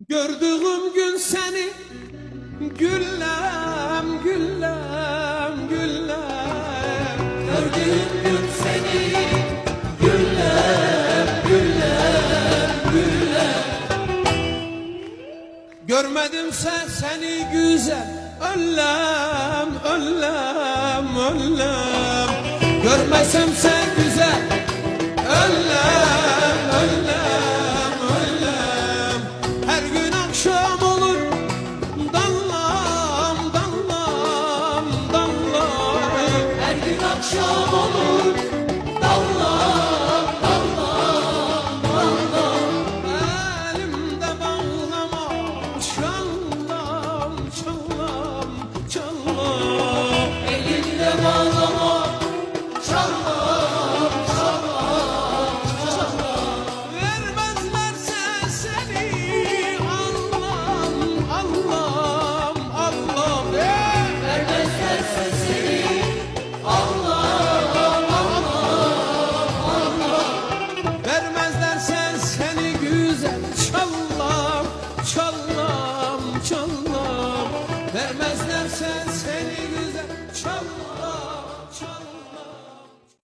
Gördüğüm gün seni güllem güllem güllem. Gördüğüm gün seni güllem güllem güllem. Görmedimse seni güzel öllem öllem öllem. Görmezsemse güzel öllem öllem öllem. Her gün akşam olur dallam dallam dallam. Her gün akşam olur dallam dallam dallam. Elimde bağlama çallam çallam çallam. Elinde bağlama çallam çallam çallam. Vermezlerse seni Allah'ım Allah'ım Allah'ım. Vermezlerse seni Allah'ım Allah'ım Allah'ım. Vermezlerse seni güzel çallam çallam çallam. Vermezlerse seni